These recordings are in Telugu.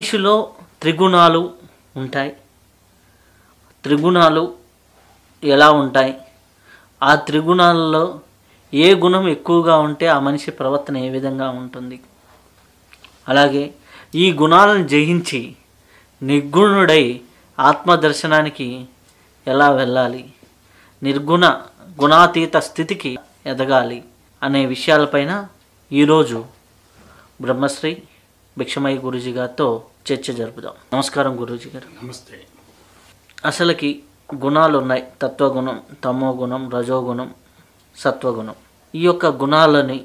మనిషిలో త్రిగుణాలు ఉంటాయి. త్రిగుణాలు ఎలా ఉంటాయి, ఆ త్రిగుణాలలో ఏ గుణం ఎక్కువగా ఉంటే ఆ మనిషి ప్రవర్తన ఏ విధంగా ఉంటుంది, అలాగే ఈ గుణాలను జయించి నిర్గుణుడై ఆత్మదర్శనానికి ఎలా వెళ్ళాలి, గుణాతీత స్థితికి ఎదగాలి అనే విషయాలపైన ఈరోజు బ్రహ్మశ్రీ భిక్షమయ్య గురూజీ గారితో చర్చ జరుపుదాం. నమస్కారం గురూజీ గారు. నమస్తే. అసలుకి గుణాలు ఉన్నాయి, తత్వగుణం, తమో గుణం, రజోగుణం, సత్వగుణం. ఈ యొక్క గుణాలని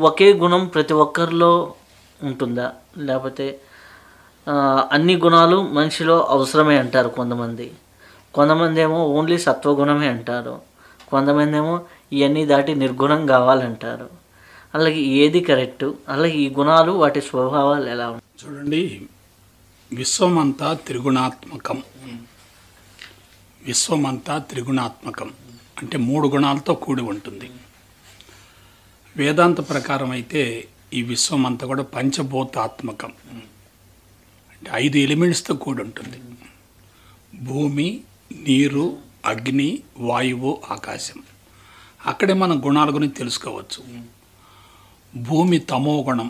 ఒకే గుణం ప్రతి ఒక్కరిలో ఉంటుందా, లేకపోతే అన్ని గుణాలు మనిషిలో అవసరమే అంటారు కొంతమంది ఏమో ఓన్లీ సత్వగుణమే అంటారు, కొంతమంది ఏమో ఇవన్నీ దాటి నిర్గుణం కావాలంటారు. అలాగే ఏది కరెక్టు, అలాగే ఈ గుణాలు వాటి స్వభావాలు ఎలా ఉంటాయి? చూడండి, విశ్వమంతా త్రిగుణాత్మకం అంటే 3 గుణాలతో కూడి ఉంటుంది. వేదాంత ప్రకారం అయితే ఈ విశ్వమంతా కూడా పంచభూతాత్మకం అంటే 5 ఎలిమెంట్స్తో కూడి ఉంటుంది. భూమి, నీరు, అగ్ని, వాయువు, ఆకాశం. అక్కడే మనం గుణాల గురించి తెలుసుకోవచ్చు. భూమి తమోగుణం.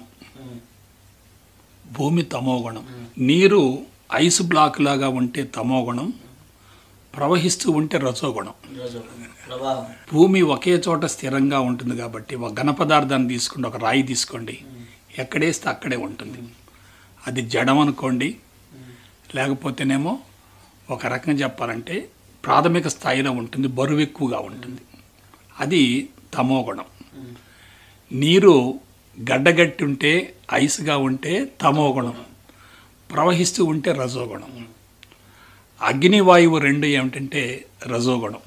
నీరు ఐస్ బ్లాక్ లాగా ఉంటే తమోగుణం, ప్రవహిస్తూ ఉంటే రజోగుణం. భూమి ఒకే చోట స్థిరంగా ఉంటుంది కాబట్టి ఒక ఘన పదార్థాన్ని తీసుకోండి, ఒక రాయి తీసుకోండి, ఎక్కడేస్తే అక్కడే ఉంటుంది. అది జడం అనుకోండి, లేకపోతేనేమో ఒక రకంగా చెప్పాలంటే ప్రాథమిక స్థాయిలో ఉంటుంది, బరువు ఎక్కువగా ఉంటుంది. అది తమోగుణం. నీరు గడ్డగట్టి ఉంటే, ఐస్గా ఉంటే తమోగుణం, ప్రవహిస్తూ ఉంటే రజోగుణం. అగ్ని, వాయువు 2 ఏమిటంటే రజోగుణం,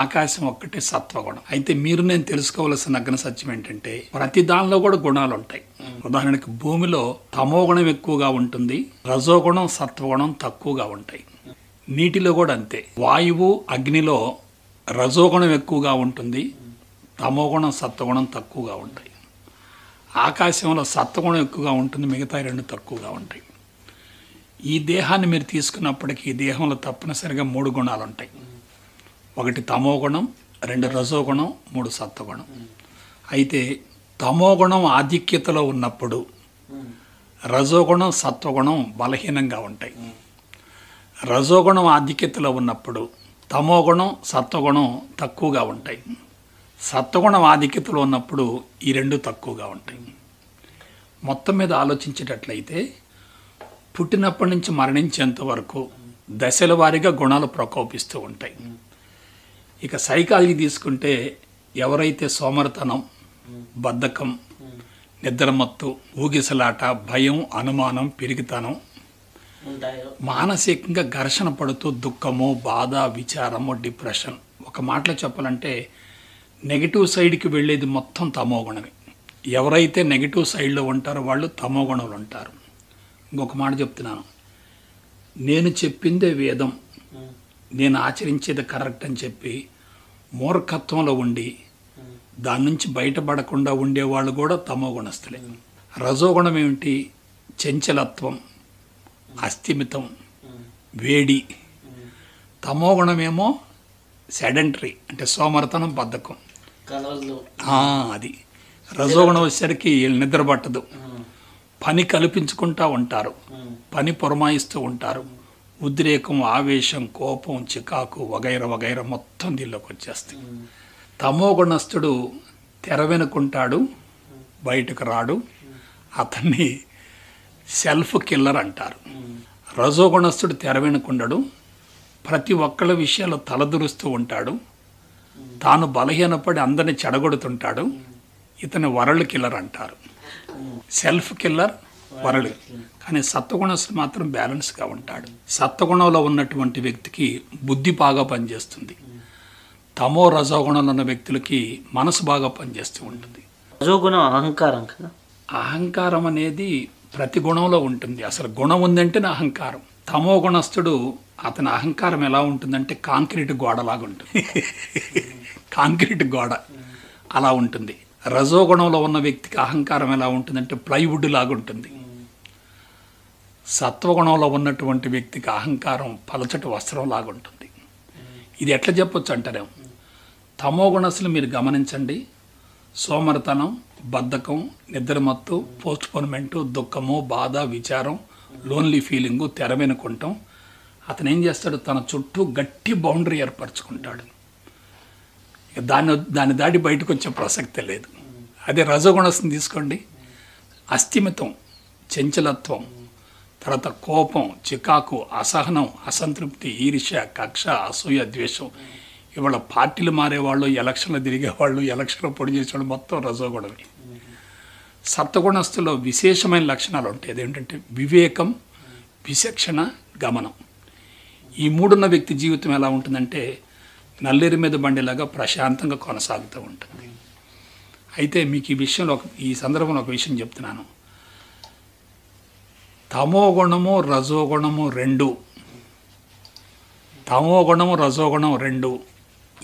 ఆకాశం ఒక్కటే సత్వగుణం. అయితే మీరు నేను తెలుసుకోవలసిన అగ్ని సత్యం ఏంటంటే ప్రతి దానిలో కూడా గుణాలు ఉంటాయి. ఉదాహరణకి భూమిలో తమోగుణం ఎక్కువగా ఉంటుంది, రజోగుణం, సత్వగుణం తక్కువగా ఉంటాయి. నీటిలో కూడా అంతే. వాయువు, అగ్నిలో రజోగుణం ఎక్కువగా ఉంటుంది, తమోగుణం, సత్వగుణం తక్కువగా ఉంటాయి. ఆకాశంలో సత్వగుణం ఎక్కువగా ఉంటుంది, మిగతా 2 తక్కువగా ఉంటాయి. ఈ దేహాన్ని మీరు తీసుకున్నప్పటికీ ఈ దేహంలో తప్పనిసరిగా 3 గుణాలు ఉంటాయి. 1 తమోగుణం, 2 రజోగుణం, 3 సత్వగుణం. అయితే తమోగుణం ఆధిక్యతలో ఉన్నప్పుడు రజోగుణం, సత్వగుణం బలహీనంగా ఉంటాయి. రజోగుణం ఆధిక్యతలో ఉన్నప్పుడు తమోగుణం, సత్వగుణం తక్కువగా ఉంటాయి. సత్వగుణం ఆధిక్యతలో ఉన్నప్పుడు ఈ 2 తక్కువగా ఉంటాయి. మొత్తం మీద ఆలోచించేటట్లయితే పుట్టినప్పటి నుంచి మరణించేంత వరకు దశల వారీగా గుణాలు ప్రకోపిస్తూ ఉంటాయి. ఇక సైకాలజీ తీసుకుంటే ఎవరైతే సోమరితనం, బద్ధకం, నిద్రమత్తు, ఊగిసలాట, భయం, అనుమానం, పిరికితనం, మానసికంగా ఘర్షణ పడుతూ దుఃఖము, బాధ, విచారము, డిప్రెషన్, ఒక మాటలో చెప్పాలంటే నెగిటివ్ సైడ్కి వెళ్ళేది మొత్తం తమోగుణమే. ఎవరైతే నెగిటివ్ సైడ్లో ఉంటారో వాళ్ళు తమోగుణంలో ఉంటారు. ఇంకొక మాట చెప్తున్నాను, నేను చెప్పిందే వేదం, నేను ఆచరించేది కరెక్ట్ అని చెప్పి మూర్ఖత్వంలో ఉండి దాని నుంచి బయటపడకుండా ఉండేవాళ్ళు కూడా తమోగుణస్తులే. రజోగుణం ఏమిటి? చంచలత్వం, అస్థిమితం, వేడి. తమోగుణమేమో సెడెంటరీ అంటే సోమరతనం, బద్ధకం. అది రజోగుణం వచ్చేసరికి నిద్ర పట్టదు, పని కల్పించుకుంటూ ఉంటారు, పని పురమాయిస్తూ ఉంటారు, ఉద్రేకం, ఆవేశం, కోపం, చికాకు వగైరా మొత్తం దీనిలోకి వచ్చేస్తాయి. తమోగుణస్థుడు తెర వెనుకుంటాడు, బయటకు రాడు, అతన్ని సెల్ఫ్ కిల్లర్ అంటారు. రజోగుణస్థుడు తెర వెనుకుండడు, ప్రతి ఒక్కళ్ళ విషయాలు తలదురుస్తూ ఉంటాడు, తాను బలహీనపడి అందరిని చెడగొడుతుంటాడు, ఇతని వరల్డ్ కిల్లర్ అంటారు. Self killer, world. కానీ సత్వగుణస్థుడు మాత్రం బ్యాలెన్స్గా ఉంటాడు. సత్వగుణంలో ఉన్నటువంటి వ్యక్తికి బుద్ధి బాగా పనిచేస్తుంది, తమో రజోగుణంలో ఉన్న వ్యక్తులకి మనసు బాగా పనిచేస్తూ ఉంటుంది. రజోగుణం అహంకారం కదా. అహంకారం అనేది ప్రతి గుణంలో ఉంటుంది. అసలు గుణం ఉందంటే అహంకారం. తమో గుణస్థుడు అతని అహంకారం ఎలా ఉంటుందంటే కాంక్రీట్ గోడలాగా ఉంటుంది. కాంక్రీట్ గోడ అలా ఉంటుంది. రజోగుణంలో ఉన్న వ్యక్తికి అహంకారం ఎలా ఉంటుందంటే ప్లైవుడ్ లాగా ఉంటుంది. సత్వగుణంలో ఉన్నటువంటి వ్యక్తికి అహంకారం పలచటి వస్త్రం లాగుంటుంది. ఇది ఎట్లా చెప్పొచ్చు అంటారేమో. తమో గుణస్తులు మీరు గమనించండి, సోమరితనం, బద్ధకం, నిద్రమత్తు, పోస్ట్పోన్మెంటు, దుఃఖము, బాధ, విచారం, లోన్లీ ఫీలింగు, తెర వెనుకుంటాం. అతను ఏం చేస్తాడు, తన చుట్టూ గట్టి బౌండరీ ఏర్పరచుకుంటాడు. దాన్ని దాటి బయటకు వచ్చే ప్రసక్తే లేదు. అదే రజోగుణస్తుని తీసుకోండి, అస్థిమితం, చంచలత్వం, తర్వాత కోపం, చికాకు, అసహనం, అసంతృప్తి, ఈర్ష్య, కక్ష, అసూయ, ద్వేషం. ఇవాళ పార్టీలు మారేవాళ్ళు, ఎలక్షన్లు తిరిగేవాళ్ళు, ఎలక్షన్లు పొడి చేసేవాళ్ళు మొత్తం రజోగుణమే. సత్వగుణస్తులో విశేషమైన లక్షణాలు ఉంటాయి. అదేంటంటే వివేకం, విచక్షణ, గమనం. ఈ మూడున్న వ్యక్తి జీవితం ఎలా ఉంటుందంటే నల్లేరు మీద బండిలాగా ప్రశాంతంగా కొనసాగుతూ ఉంటుంది. అయితే మీకు ఈ విషయంలో ఈ సందర్భంలో ఒక విషయం చెప్తున్నాను. తమో గుణము రజోగుణము రెండు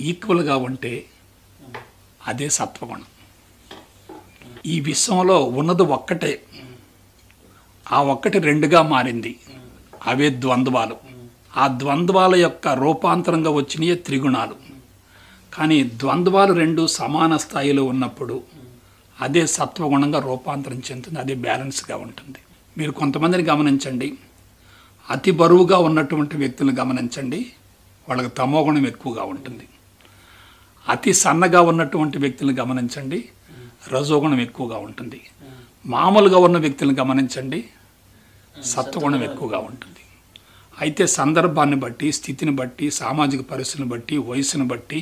ఈక్వల్గా ఉంటే అదే సత్వగుణం. ఈ విశ్వంలో ఉన్నది ఒక్కటే, ఆ ఒక్కటి రెండుగా మారింది, అవే ద్వంద్వాలు. ఆ ద్వంద్వాల యొక్క రూపాంతరంగా వచ్చినాయే త్రిగుణాలు. కానీ ద్వంద్వాలు రెండు సమాన స్థాయిలో ఉన్నప్పుడు అదే సత్వగుణంగా రూపాంతరం చెందుతుంది, అదే బ్యాలెన్స్గా ఉంటుంది. మీరు కొంతమందిని గమనించండి, అతి బరువుగా ఉన్నటువంటి వ్యక్తులను గమనించండి, వాళ్ళకి తమోగుణం ఎక్కువగా ఉంటుంది. అతి సన్నగా ఉన్నటువంటి వ్యక్తులను గమనించండి, రజోగుణం ఎక్కువగా ఉంటుంది. మామూలుగా ఉన్న వ్యక్తులను గమనించండి, సత్వగుణం ఎక్కువగా ఉంటుంది. అయితే సందర్భాన్ని బట్టి, స్థితిని బట్టి, సామాజిక పరిస్థితిని బట్టి, వయసును బట్టి,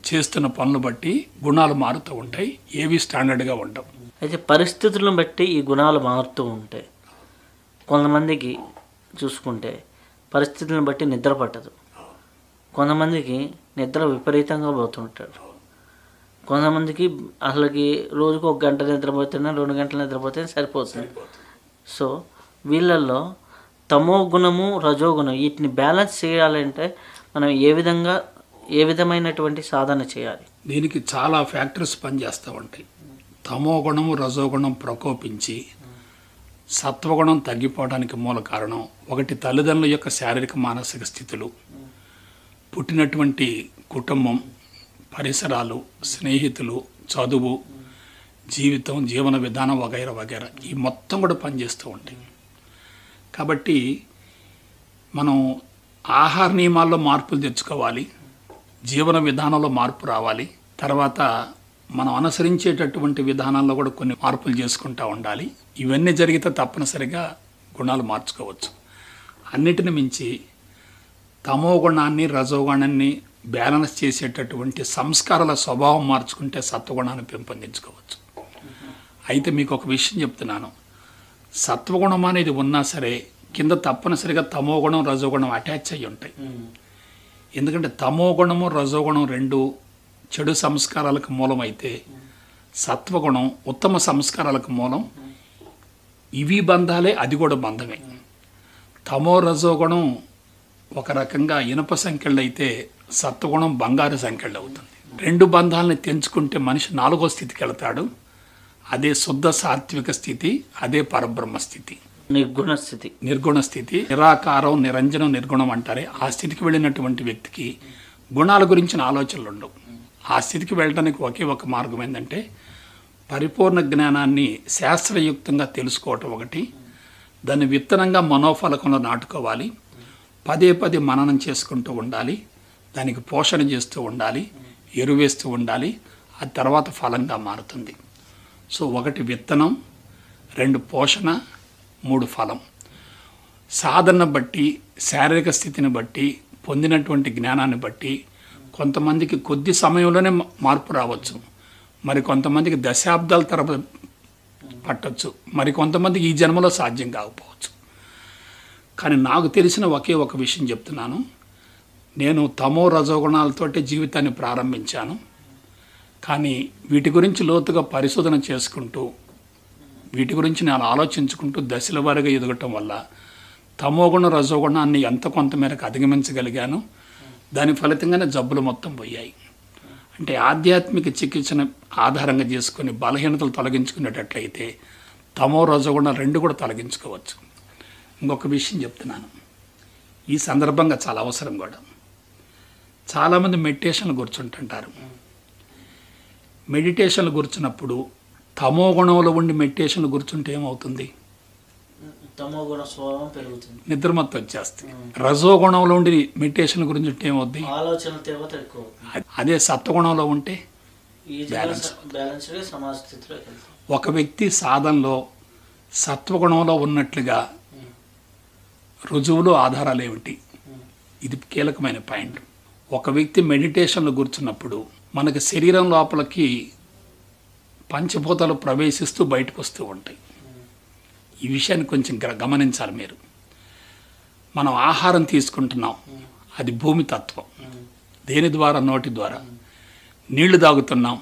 చేస్తున్న పనులు బట్టి గుణాలు మారుతూ ఉంటాయి, ఏవి స్టాండర్డ్గా ఉండవు. అయితే పరిస్థితులను బట్టి ఈ గుణాలు మారుతూ ఉంటాయి. కొంతమందికి చూసుకుంటే పరిస్థితులను బట్టి నిద్ర పట్టదు, కొంతమందికి నిద్ర విపరీతంగా పోతుంటాడు, కొంతమందికి అసలుకి రోజుకు 1 గంట నిద్రపోతేనే 2 గంటలు నిద్రపోతే సరిపోతుంది. సో వీళ్ళల్లో తమో గుణము రజోగుణం వీటిని బ్యాలెన్స్ చేయాలంటే మనం ఏ విధమైనటువంటి సాధన చేయాలి? దీనికి చాలా ఫ్యాక్టర్స్ పనిచేస్తూ ఉంటాయి. తమో గుణము రజోగుణం ప్రకోపించి సత్వగుణం తగ్గిపోవడానికి మూల కారణం ఒకటి తల్లిదండ్రుల యొక్క శారీరక మానసిక స్థితులు, పుట్టినటువంటి కుటుంబం, పరిసరాలు, స్నేహితులు, చదువు, జీవితం, జీవన విధానం వగైరా వగైరా ఈ మొత్తం కూడా పనిచేస్తూ ఉంటాయి. కాబట్టి మనం ఆహార నియమాల్లో మార్పులు తెచ్చుకోవాలి, జీవన విధానంలో మార్పు రావాలి, తర్వాత మనం అనుసరించేటటువంటి విధానాల్లో కూడా కొన్ని మార్పులు చేసుకుంటూ ఉండాలి. ఇవన్నీ జరిగితే తప్పనిసరిగా గుణాలు మార్చుకోవచ్చు. అన్నిటిని మించి తమో గుణాన్ని రజోగుణాన్ని బ్యాలెన్స్ చేసేటటువంటి సంస్కారాల స్వభావం మార్చుకుంటే సత్వగుణాన్ని పెంపొందించుకోవచ్చు. అయితే మీకు ఒక విషయం చెప్తున్నాను, సత్వగుణం అనేది ఉన్నా సరే కింద తప్పనిసరిగా తమో గుణం రజోగుణం అటాచ్ అయ్యి ఉంటాయి. ఎందుకంటే తమో గుణము రజోగుణం రెండు చెడు సంస్కారాలకు మూలమైతే సత్వగుణం ఉత్తమ సంస్కారాలకు మూలం. ఇవి బంధాలే, అది కూడా బంధమే. తమో రజోగుణం ఒక రకంగా ఇనుప సంఖ్యలు అయితే సత్వగుణం బంగారు సంఖ్యలు అవుతుంది. రెండు బంధాలని తెంచుకుంటే మనిషి 4వ స్థితికి వెళతాడు, అదే శుద్ధ సాత్విక స్థితి, అదే పరబ్రహ్మ స్థితి, నిర్గుణ స్థితి. నిరాకారం, నిరంజనం, నిర్గుణం అంటారే ఆ స్థితికి వెళ్ళినటువంటి వ్యక్తికి గుణాల గురించిన ఆలోచనలు ఉండవు. ఆ స్థితికి వెళ్ళడానికి ఒకే ఒక మార్గం ఏంటంటే పరిపూర్ణ జ్ఞానాన్ని శాస్త్రయుక్తంగా తెలుసుకోవటం ఒకటి, దాన్ని విత్తనంగా మనోఫలకంలో నాటుకోవాలి, పదే పదే మననం చేసుకుంటూ ఉండాలి, దానికి పోషణ చేస్తూ ఉండాలి, ఎరువేస్తూ ఉండాలి, ఆ తర్వాత ఫలంగా మారుతుంది. సో 1 విత్తనం, 2 పోషణ, 3 ఫలం. సాధన బట్టి, శారీరక స్థితిని బట్టి, పొందినటువంటి జ్ఞానాన్ని బట్టి కొంతమందికి కొద్ది సమయంలోనే మార్పు రావచ్చు, మరి కొంతమందికి దశాబ్దాల తరబడి పట్టవచ్చు, మరి కొంతమందికి ఈ జన్మలో సాధ్యం కాకపోవచ్చు. కానీ నాకు తెలిసిన ఒకే ఒక విషయం చెప్తున్నాను, నేను తమో రజోగుణాలతోటి జీవితాన్ని ప్రారంభించాను. కానీ వీటి గురించి లోతుగా పరిశోధన చేసుకుంటూ, వీటి గురించి నేను ఆలోచించుకుంటూ దశల వారీగా ఎదగటం వల్ల తమోగుణ రజోగుణాన్ని ఎంత కొంత మేరకు అధిగమించగలిగాను. దాని ఫలితంగానే జబ్బులు మొత్తం పోయాయి. అంటే ఆధ్యాత్మిక చికిత్సను ఆధారంగా చేసుకుని బలహీనతలు తొలగించుకునేటట్లయితే తమో రజోగుణ రెండు కూడా తొలగించుకోవచ్చు. ఇంకొక విషయం చెప్తున్నాను, ఈ సందర్భంగా చాలా అవసరం కూడా. చాలామంది మెడిటేషన్లు కూర్చుంటుంటారు. మెడిటేషన్లు కూర్చున్నప్పుడు తమో గుణంలో ఉండి మెడిటేషన్లు కూర్చుంటే ఏమవుతుంది? తమో గుణ స్వభావం పెరుగుతుంది, నిద్రమత్తు వచ్చేస్తుంది. రజో గుణంలో ఉండి మెడిటేషన్ గురించి ఉంటే ఏమవుద్ది? ఆలోచన తీవ్రత ఎక్కువ. అదే సత్వగుణంలో ఉంటే బ్యాలెన్స్గా సమాజ స్థితిలో వెళ్తాం. ఒక వ్యక్తి సాధనలో సత్వగుణంలో ఉన్నట్లుగా రుజువులు ఆధారాలు ఏమిటి? ఇది కీలకమైన పాయింట్. ఒక వ్యక్తి మెడిటేషన్లో కూర్చున్నప్పుడు మనకి శరీరం లోపలికి పంచభూతాలు ప్రవేశిస్తూ బయటకు వస్తూ ఉంటాయి. ఈ విషయాన్ని కొంచెం గమనించాలి మీరు. మనం ఆహారం తీసుకుంటున్నాం, అది భూమి తత్వం. దేని ద్వారా? నోటి ద్వారా. నీళ్లు తాగుతున్నాం,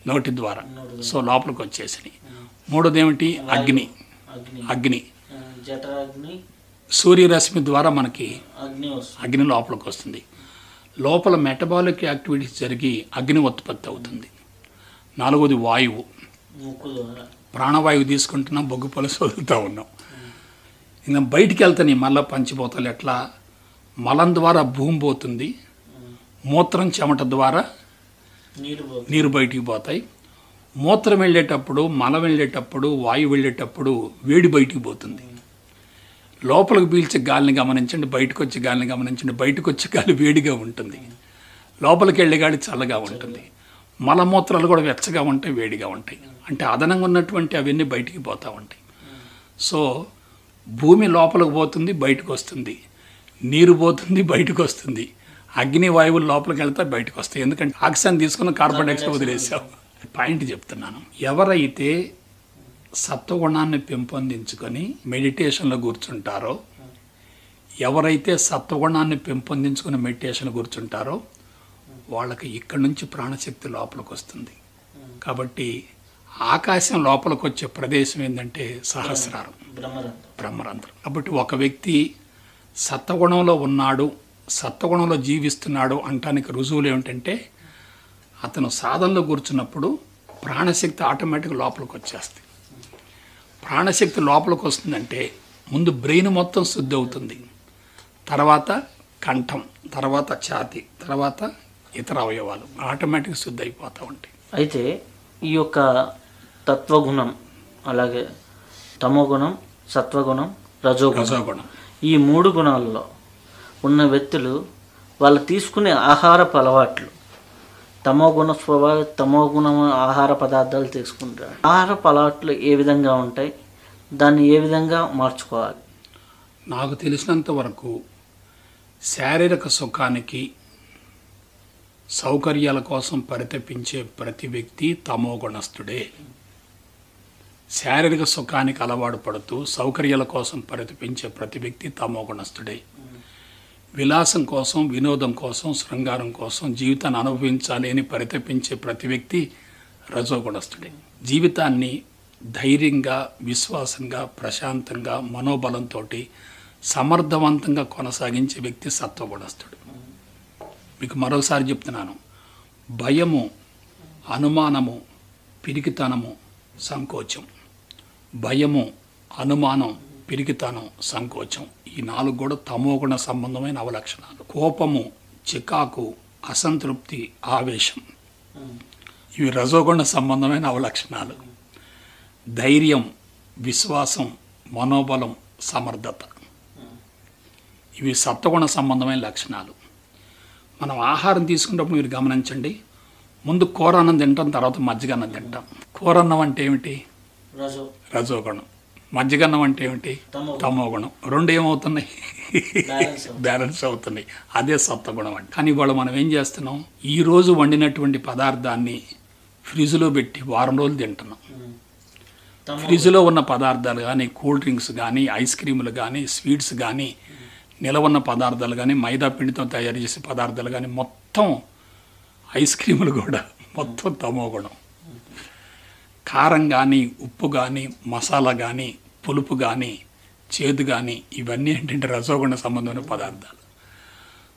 నోటి ద్వారా. సో లోపలికి వచ్చేసినాయి. మూడోది ఏమిటి? అగ్ని. అగ్ని సూర్యరశ్మి ద్వారా మనకి అగ్ని లోపలికి వస్తుంది. లోపల మెటబాలిక్ యాక్టివిటీస్ జరిగి అగ్ని ఉత్పత్తి అవుతుంది. నాలుగోది వాయువు. ప్రాణవాయువు తీసుకుంటున్నాం, బొగ్గు పొలసు వదులుతూ ఉన్నాం. ఇంకా బయటికి వెళ్తాయి మళ్ళీ పంచిపోతాలు. ఎట్లా? మలం ద్వారా భూమి పోతుంది, మూత్రం చెమట ద్వారా నీరు బయటికి పోతాయి. మూత్రం వెళ్ళేటప్పుడు, మలం వెళ్ళేటప్పుడు, వాయువు వెళ్ళేటప్పుడు వేడి బయటికి పోతుంది. లోపలికి పీల్చే గాలిని గమనించండి, బయటకు వచ్చే గాలిని గమనించండి. బయటకు వచ్చే గాలి వేడిగా ఉంటుంది, లోపలికి వెళ్ళే గాలి చల్లగా ఉంటుంది. మలమూత్రాలు కూడా వెచ్చగా ఉంటాయి, వేడిగా ఉంటాయి. అంటే అదనంగా ఉన్నటువంటి అవన్నీ బయటికి పోతూ ఉంటాయి. సో భూమి లోపలికి పోతుంది, బయటకు వస్తుంది. నీరు పోతుంది, బయటకు వస్తుంది. అగ్ని వాయువులు లోపలికి వెళ్తే బయటకు వస్తాయి. ఎందుకంటే ఆక్సిజన్ తీసుకుని కార్బన్ డైఆక్సైడ్ వదిలేసాం. పాయింట్ చెప్తున్నాను. ఎవరైతే సత్వగుణాన్ని పెంపొందించుకొని మెడిటేషన్లో కూర్చుంటారో, ఎవరైతే సత్వగుణాన్ని పెంపొందించుకొని మెడిటేషన్లో కూర్చుంటారో వాళ్ళకి ఇక్కడి నుంచి ప్రాణశక్తి లోపలికి వస్తుంది. కాబట్టి ఆకాశం లోపలికి వచ్చే ప్రదేశం ఏంటంటే సహస్రారం, బ్రహ్మరంధ్రం. కాబట్టి ఒక వ్యక్తి సత్వగుణంలో ఉన్నాడు, సత్వగుణంలో జీవిస్తున్నాడు అంటానికి రుజువులు ఏమిటంటే అతను సాధనలో కూర్చున్నప్పుడు ప్రాణశక్తి ఆటోమేటిక్గా లోపలికి వచ్చేస్తుంది. ప్రాణశక్తి లోపలికి వస్తుందంటే ముందు బ్రెయిన్ మొత్తం శుద్ధి అవుతుంది, తర్వాత కంఠం, తర్వాత ఛాతీ, తర్వాత ఇతర అవయవాలు ఆటోమేటిక్గా శుద్ధి అయిపోతూ ఉంటాయి. అయితే ఈ యొక్క తత్వగుణం, అలాగే తమోగుణం, సత్వగుణం, రజోగుణం, ఈ మూడు గుణాల్లో ఉన్న వ్యక్తులు వాళ్ళు తీసుకునే ఆహారపు అలవాట్లు తమోగుణ ఆహార పదార్థాలు తీసుకుంటారు. ఆహారపు అలవాట్లు ఏ విధంగా ఉంటాయి, దాన్ని ఏ విధంగా మార్చుకోవాలి? నాకు తెలిసినంత వరకు శారీరక సుఖానికి, సౌకర్యాల కోసం పరితపించే ప్రతి వ్యక్తి తమోగుణస్థుడే. శారీరక సుఖానికి అలవాటు పడుతూ సౌకర్యాల కోసం పరితపించే ప్రతి వ్యక్తి తమోగుణస్థుడే. విలాసం కోసం, వినోదం కోసం, శృంగారం కోసం, జీవితాన్ని అనుభవించాలి అని పరితపించే ప్రతి వ్యక్తి రజోగుణస్థుడే. జీవితాన్ని ధైర్యంగా, విశ్వాసంగా, ప్రశాంతంగా, మనోబలంతో సమర్థవంతంగా కొనసాగించే వ్యక్తి సత్వగుణస్థుడు. మీకు మరోసారి చెప్తున్నాను, భయము, అనుమానము, పిరికితనము, సంకోచం. భయము, అనుమానం, పిరికితనం, సంకోచం, ఈ నాలుగు కూడా తమోగుణ సంబంధమైన అవలక్షణాలు. కోపము, చికాకు, అసంతృప్తి, ఆవేశం, ఇవి రజోగుణ సంబంధమైన అవలక్షణాలు. ధైర్యం, విశ్వాసం, మనోబలం, సమర్థత, ఇవి సత్వగుణ సంబంధమైన లక్షణాలు. మనం ఆహారం తీసుకున్నప్పుడు మీరు గమనించండి, ముందు కూర అన్నం తింటాం, తర్వాత మజ్జిగ అన్నం తింటాం. కూర అన్నం అంటే ఏమిటి? రజోగుణం. మజ్జిగన్నం అంటే ఏమిటి? తమోగుణం. రెండు ఏమవుతున్నాయి? బ్యాలెన్స్ అవుతున్నాయి. అదే సత్వగుణం అంటే. కానీ ఇవాళ మనం ఏం చేస్తున్నాం, ఈరోజు వండినటువంటి పదార్థాన్ని ఫ్రిడ్జ్లో పెట్టి వారం రోజులు తింటున్నాం. ఫ్రిడ్జ్లో ఉన్న పదార్థాలు కానీ, కూల్ డ్రింక్స్ కానీ, ఐస్ క్రీములు కానీ, స్వీట్స్ కానీ, నిలవన్న పదార్థాలు కానీ, మైదా పిండితో తయారు చేసే పదార్థాలు కానీ, మొత్తం ఐస్ క్రీములు కూడా మొత్తం తమోగుణం. కారం కానీ, ఉప్పు కానీ, మసాలా కానీ, పులుపు కానీ, చేదు కానీ, ఇవన్నీ ఏంటంటే రజోగుణ సంబంధమైన పదార్థాలు.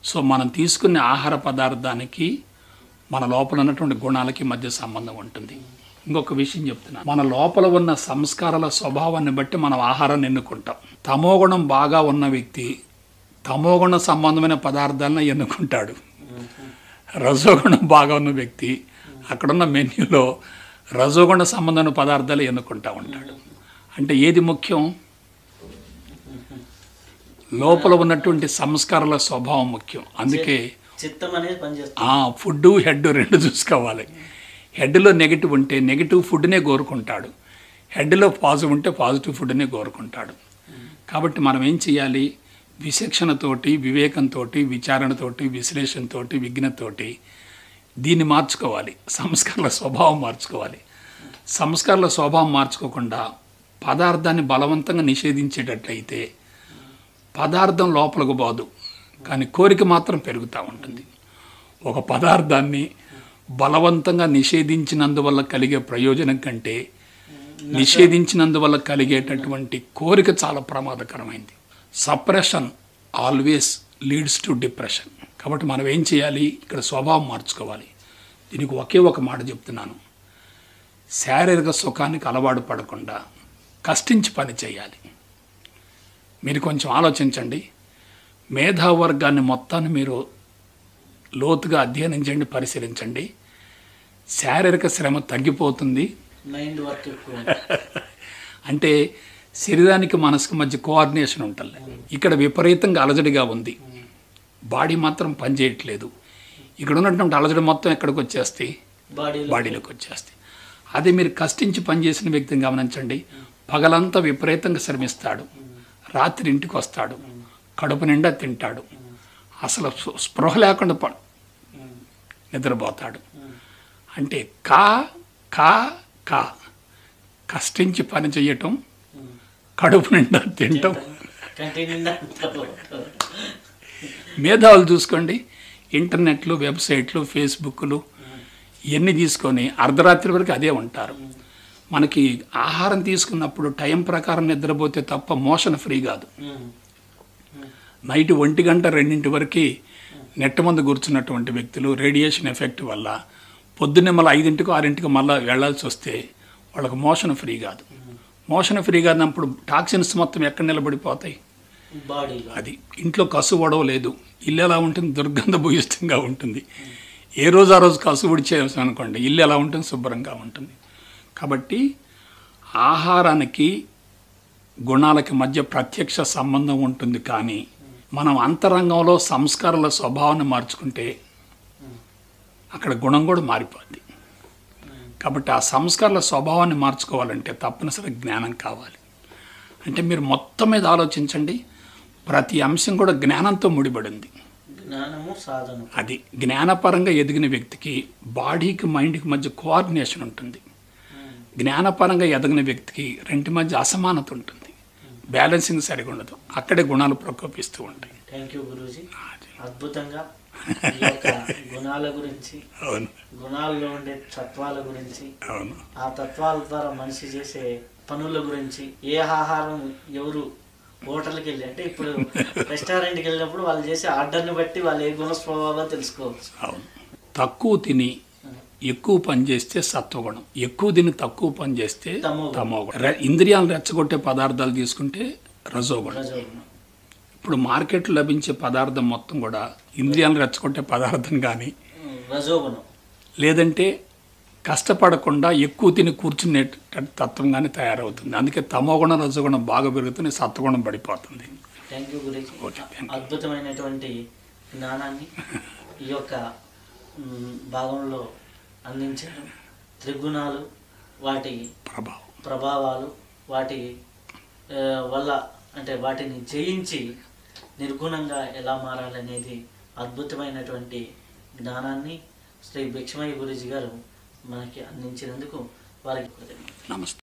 సో మనం తీసుకునే ఆహార పదార్థానికి మన లోపల ఉన్నటువంటి గుణాలకి మధ్య సంబంధం ఉంటుంది. ఇంకొక విషయం చెప్తున్నాను, మన లోపల ఉన్న సంస్కారాల స్వభావాన్ని బట్టి మనం ఆహారాన్ని ఎన్నుకుంటాం. తమోగుణం బాగా ఉన్న వ్యక్తి తమోగుణ సంబంధమైన పదార్థాలను ఎన్నుకుంటాడు. రజోగుణం బాగా ఉన్న వ్యక్తి అక్కడున్న మెన్యూలో రజోగుణ సంబంధమైన పదార్థాలు ఎన్నుకుంటా ఉంటాడు. అంటే ఏది ముఖ్యం? లోపల ఉన్నటువంటి సంస్కారాల స్వభావం ముఖ్యం. అందుకే చిత్తం అనేది పనిచేస్తుంది. ఫుడ్ హెడ్ రెండు చూసుకోవాలి. హెడ్లో నెగిటివ్ ఉంటే నెగిటివ్ ఫుడ్నే కోరుకుంటాడు, హెడ్లో పాజిటివ్ ఉంటే పాజిటివ్ ఫుడ్నే కోరుకుంటాడు. కాబట్టి మనం ఏం చేయాలి? విచక్షణతోటి, వివేకంతో, విచారణతోటి, విశ్లేషణతోటి, విజ్ఞతతోటి దీన్ని మార్చుకోవాలి. సంస్కారాల స్వభావం మార్చుకోవాలి. సంస్కారాల స్వభావం మార్చుకోకుండా పదార్థాన్ని బలవంతంగా నిషేధించేటట్లయితే పదార్థం లోపలకు పోదు, కానీ కోరిక మాత్రం పెరుగుతూ ఉంటుంది. ఒక పదార్థాన్ని బలవంతంగా నిషేధించినందువల్ల కలిగే ప్రయోజనం కంటే నిషేధించినందువల్ల కలిగేటటువంటి కోరిక చాలా ప్రమాదకరమైంది. Suppression always leads to depression. కాబట్టి మనం ఏం చేయాలి? ఇక్కడ స్వభావం మార్చుకోవాలి. దీనికి ఒకే ఒక మాట చెప్తున్నాను, శారీరక సుఖానికి అలవాటు పడకుండా కష్టించి పని చేయాలి. మీరు కొంచెం ఆలోచించండి. మేధావర్గాన్ని మొత్తాన్ని మీరు లోతుగా అధ్యయనం చేయండి, పరిశీలించండి. శారీరక శ్రమ తగ్గిపోతుంది, మైండ్ వర్క్ ఎక్కువ. అంటే శరీరానికి మనసుకు మధ్య కోఆర్డినేషన్ ఉంటుంది. ఇక్కడ విపరీతంగా అలజడిగా ఉంది, బాడీ మాత్రం పనిచేయట్లేదు. ఇక్కడ ఉన్నటువంటి అలజడి మొత్తం ఎక్కడికి వచ్చేస్తాయి? బాడీలోకి వచ్చేస్తాయి. అదే మీరు కష్టించి పనిచేసిన వ్యక్తిని గమనించండి. పగలంతా విపరీతంగా శ్రమిస్తాడు, రాత్రి ఇంటికి వస్తాడు, కడుపు నిండా తింటాడు, అసలు స్పృహ లేకుండా నిద్రపోతాడు. అంటే కా కా కా కష్టించి పని చేయటం, కడుపు నిండా తింటాం. మేధావులు చూసుకోండి, ఇంటర్నెట్లు, వెబ్సైట్లు, ఫేస్బుక్లు ఇవన్నీ తీసుకొని అర్ధరాత్రి వరకు అదే ఉంటారు. మనకి ఆహారం తీసుకున్నప్పుడు టైం ప్రకారం నిద్రపోతే తప్ప మోషన్ ఫ్రీ కాదు. నైట్ 1 గంట 2 వరకు నెట్ ముందు కూర్చున్నటువంటి వ్యక్తులు రేడియేషన్ ఎఫెక్ట్ వల్ల పొద్దున్నే మళ్ళీ 5 6 మళ్ళీ వెళ్లాల్సి వస్తే వాళ్ళకి మోషన్ ఫ్రీ కాదు. మోషన్ ఫ్రీ కానప్పుడు టాక్సిన్స్ మొత్తం ఎక్కడ నిలబడిపోతాయి? అది ఇంట్లో కసు వడవలేదు, ఇల్లు ఎలా ఉంటుంది? దుర్గంధ భూయిష్టంగా ఉంటుంది. ఏ రోజు ఆ రోజు కసు ఉడిచేసాం అనుకోండి, ఇల్లు ఎలా ఉంటుంది? శుభ్రంగా ఉంటుంది. కాబట్టి ఆహారానికి గుణాలకి మధ్య ప్రత్యక్ష సంబంధం ఉంటుంది, కానీ మనం అంతరంగంలో సంస్కారాల స్వభావాన్ని మార్చుకుంటే అక్కడ గుణం కూడా మారిపోద్ది. కాబట్టి ఆ సంస్కారాల స్వభావాన్ని మార్చుకోవాలంటే తప్పనిసరి జ్ఞానం కావాలి. అంటే మీరు మొత్తం మీద ఆలోచించండి, ప్రతి అంశం కూడా జ్ఞానంతో ముడిపడింది. అది జ్ఞానపరంగా ఎదిగిన వ్యక్తికి బాడీకి మైండ్కి మధ్య కోఆర్డినేషన్ ఉంటుంది. జ్ఞానపరంగా ఎదిగిన వ్యక్తికి రెంటి మధ్య అసమానత ఉంటుంది, బ్యాలెన్సింగ్ సరిగా ఉండదు. అక్కడే గుణాలు ప్రకోపిస్తూ ఉంటాయి. Thank you Guruji. అద్భుతంగా ఈ యొక్క గుణాల గురించి, గుణాల్లో ఉండే తత్వాల గురించి, ఆ తత్వాల ద్వారా మనిషి చేసే పనుల గురించి, ఏ ఆహారం ఎవరు హోటల్కి వెళ్ళి, అంటే ఇప్పుడు రెస్టారెంట్కి వెళ్ళినప్పుడు వాళ్ళు చేసే ఆర్డర్ని బట్టి వాళ్ళు ఏ గుణ స్వభావాలో తెలుసుకోవచ్చు. తక్కువ తిని ఎక్కువ పని చేస్తే సత్వగుణం, ఎక్కువ తిని తక్కువ పని చేస్తే తమోగుణం. ఇంద్రియాలను రెచ్చగొట్టే పదార్థాలు తీసుకుంటే రజోగుణం. ఇప్పుడు మార్కెట్లో లభించే పదార్థం మొత్తం కూడా ఇంద్రియాలను రెచ్చగొట్టే పదార్థం కానీ, రజోగుణం. లేదంటే కష్టపడకుండా ఎక్కువ తిని కూర్చునే తత్వం కానీ తయారవుతుంది. అందుకే తమోగుణం రజోగుణం బాగా పెరుగుతుంది, సత్వగుణం పడిపోతుంది. థ్యాంక్ యూ గురించి. అద్భుతమైనటువంటి జ్ఞానాన్ని ఈ యొక్క భాగంలో అందించారు. త్రిగుణాలు, వాటి ప్రభావాలు, వాటి వల్ల అంటే వాటిని జయించి నిర్గుణంగా ఎలా మారాలనేది అద్భుతమైనటువంటి జ్ఞానాన్ని శ్రీ భిక్షమయ్య గురూజీ గారు మనకి అందించినందుకు వారికి నమస్తే.